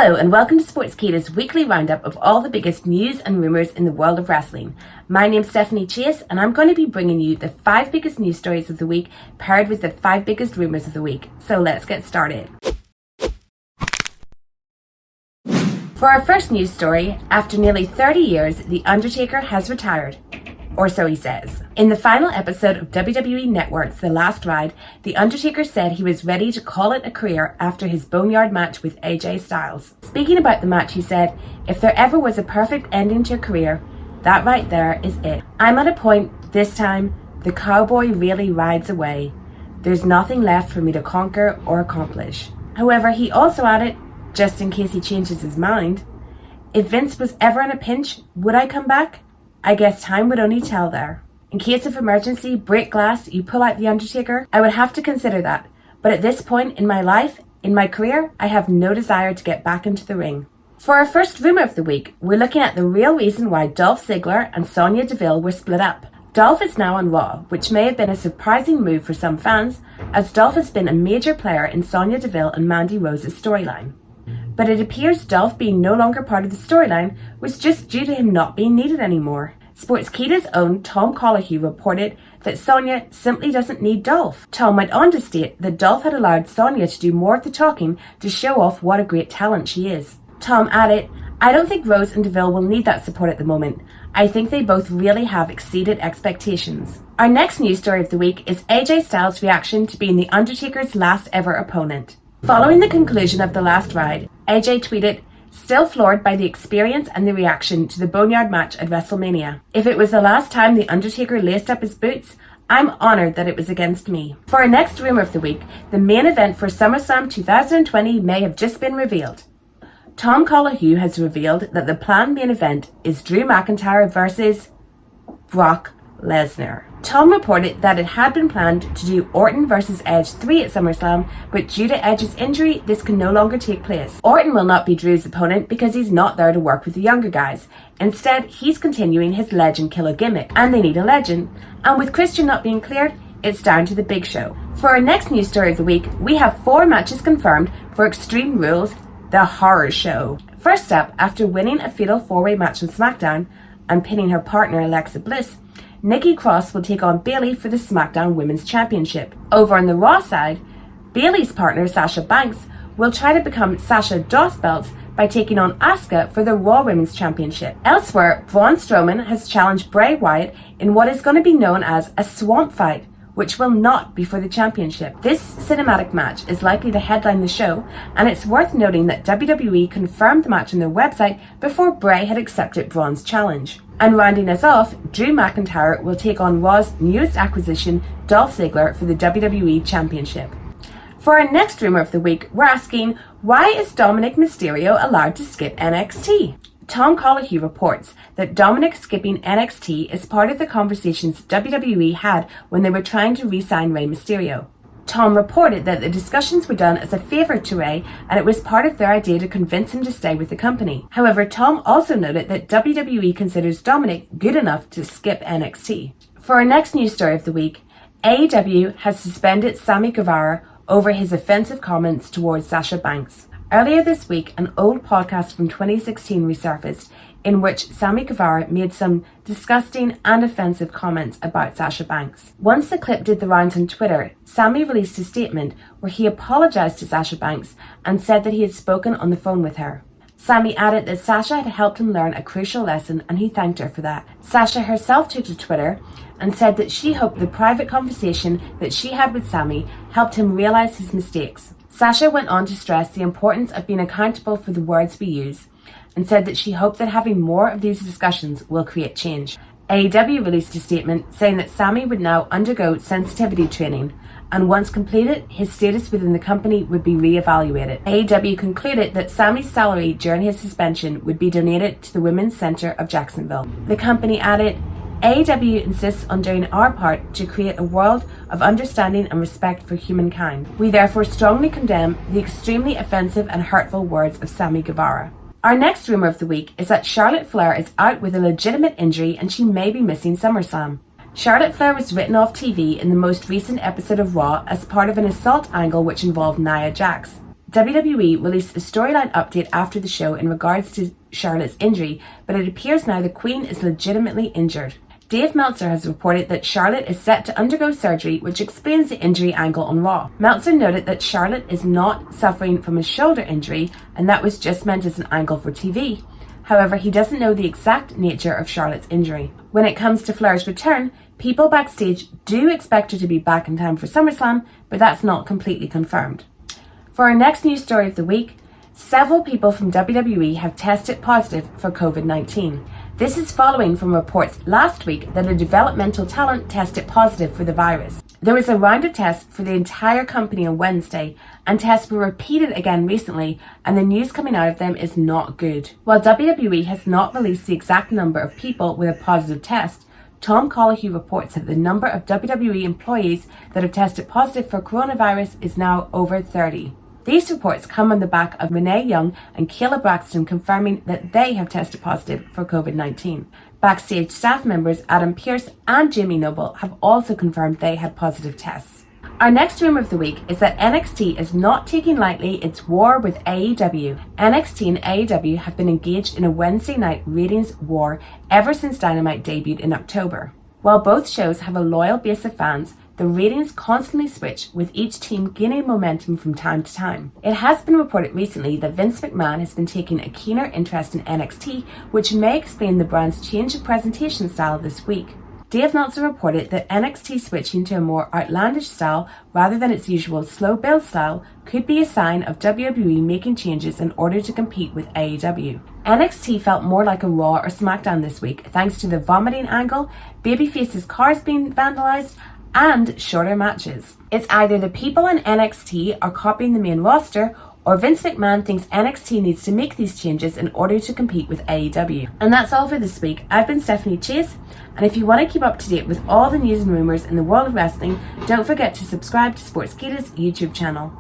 Hello and welcome to Sportskeeda's weekly roundup of all the biggest news and rumours in the world of wrestling. My name's Stephanie Chase and I'm going to be bringing you the 5 biggest news stories of the week paired with the 5 biggest rumours of the week. So let's get started. For our first news story, after nearly 30 years, The Undertaker has retired. Or so he says. In the final episode of WWE Network's The Last Ride, The Undertaker said he was ready to call it a career after his Boneyard Match with AJ Styles. Speaking about the match, he said, "If there ever was a perfect ending to a career, that right there is it. I'm at a point this time, the cowboy really rides away. There's nothing left for me to conquer or accomplish." However, he also added, just in case he changes his mind, "If Vince was ever in a pinch, would I come back? I guess time would only tell there. In case of emergency, break glass, you pull out The Undertaker, I would have to consider that. But at this point in my life, in my career, I have no desire to get back into the ring." For our first rumour of the week, we're looking at the real reason why Dolph Ziggler and Sonya Deville were split up. Dolph is now on Raw, which may have been a surprising move for some fans, as Dolph has been a major player in Sonya Deville and Mandy Rose's storyline. But it appears Dolph being no longer part of the storyline was just due to him not being needed anymore. Sportskeeda's own Tom Colohue reported that Sonya simply doesn't need Dolph. Tom went on to state that Dolph had allowed Sonya to do more of the talking to show off what a great talent she is. Tom added, "I don't think Rose and Deville will need that support at the moment. I think they both really have exceeded expectations." Our next news story of the week is AJ Styles' reaction to being The Undertaker's last ever opponent. Following the conclusion of The Last Ride, AJ tweeted, "Still floored by the experience and the reaction to the Boneyard Match at WrestleMania. If it was the last time The Undertaker laced up his boots, I'm honoured that it was against me." For our next rumour of the week, the main event for SummerSlam 2020 may have just been revealed. Tom Colohue has revealed that the planned main event is Drew McIntyre versus Brock Lesnar. Tom reported that it had been planned to do Orton versus Edge 3 at SummerSlam, but due to Edge's injury, this can no longer take place. Orton will not be Drew's opponent because he's not there to work with the younger guys. Instead, he's continuing his legend killer gimmick, and they need a legend. And with Christian not being cleared, it's down to the Big Show. For our next news story of the week, we have 4 matches confirmed for Extreme Rules, the horror show. First up, after winning a fatal 4-way match on SmackDown and pinning her partner Alexa Bliss, Nikki Cross will take on Bayley for the SmackDown Women's Championship. Over on the Raw side, Bayley's partner Sasha Banks will try to become Sasha Doss Belts by taking on Asuka for the Raw Women's Championship. Elsewhere, Braun Strowman has challenged Bray Wyatt in what is going to be known as a swamp fight, which will not be for the championship. This cinematic match is likely to headline the show, and it's worth noting that WWE confirmed the match on their website before Bray had accepted Braun's challenge. And rounding us off, Drew McIntyre will take on Raw's newest acquisition, Dolph Ziggler, for the WWE Championship. For our next rumour of the week, we're asking, why is Dominik Mysterio allowed to skip NXT? Tom Colohue reports that Dominik skipping NXT is part of the conversations WWE had when they were trying to re-sign Rey Mysterio. Tom reported that the discussions were done as a favour to Rey, and it was part of their idea to convince him to stay with the company. However, Tom also noted that WWE considers Dominik good enough to skip NXT. For our next news story of the week, AEW has suspended Sammy Guevara over his offensive comments towards Sasha Banks. Earlier this week, an old podcast from 2016 resurfaced in which Sammy Guevara made some disgusting and offensive comments about Sasha Banks. Once the clip did the rounds on Twitter, Sammy released a statement where he apologised to Sasha Banks and said that he had spoken on the phone with her. Sammy added that Sasha had helped him learn a crucial lesson and he thanked her for that. Sasha herself took to Twitter and said that she hoped the private conversation that she had with Sammy helped him realise his mistakes. Sasha went on to stress the importance of being accountable for the words we use and said that she hoped that having more of these discussions will create change. AEW released a statement saying that Sammy would now undergo sensitivity training, and once completed, his status within the company would be re-evaluated. AEW concluded that Sammy's salary during his suspension would be donated to the Women's Centre of Jacksonville. The company added, "AEW insists on doing our part to create a world of understanding and respect for humankind. We therefore strongly condemn the extremely offensive and hurtful words of Sammy Guevara." Our next rumour of the week is that Charlotte Flair is out with a legitimate injury and she may be missing SummerSlam. Charlotte Flair was written off TV in the most recent episode of Raw as part of an assault angle which involved Nia Jax. WWE released a storyline update after the show in regards to Charlotte's injury, but it appears now the Queen is legitimately injured. Dave Meltzer has reported that Charlotte is set to undergo surgery, which explains the injury angle on Raw. Meltzer noted that Charlotte is not suffering from a shoulder injury, and that was just meant as an angle for TV. However, he doesn't know the exact nature of Charlotte's injury. When it comes to Flair's return, people backstage do expect her to be back in time for SummerSlam, but that's not completely confirmed. For our next news story of the week, several people from WWE have tested positive for COVID-19. This is following from reports last week that a developmental talent tested positive for the virus. There was a round of tests for the entire company on Wednesday, and tests were repeated again recently, and the news coming out of them is not good. While WWE has not released the exact number of people with a positive test, Tom Collahue reports that the number of WWE employees that have tested positive for coronavirus is now over 30. These reports come on the back of Renee Young and Kayla Braxton confirming that they have tested positive for COVID-19. Backstage staff members Adam Pearce and Jimmy Noble have also confirmed they had positive tests. Our next rumor of the week is that NXT is not taking lightly its war with AEW. NXT and AEW have been engaged in a Wednesday night ratings war ever since Dynamite debuted in October. While both shows have a loyal base of fans, the ratings constantly switch, with each team gaining momentum from time to time. It has been reported recently that Vince McMahon has been taking a keener interest in NXT, which may explain the brand's change of presentation style this week. Dave Meltzer reported that NXT switching to a more outlandish style rather than its usual slow build style could be a sign of WWE making changes in order to compete with AEW. NXT felt more like a Raw or SmackDown this week thanks to the vomiting angle, babyfaces' cars being vandalized, and shorter matches. It's either the people in NXT are copying the main roster, or Vince McMahon thinks NXT needs to make these changes in order to compete with AEW. And that's all for this week. I've been Stephanie Chase, and if you want to keep up to date with all the news and rumours in the world of wrestling, don't forget to subscribe to Sportskeeda's YouTube channel.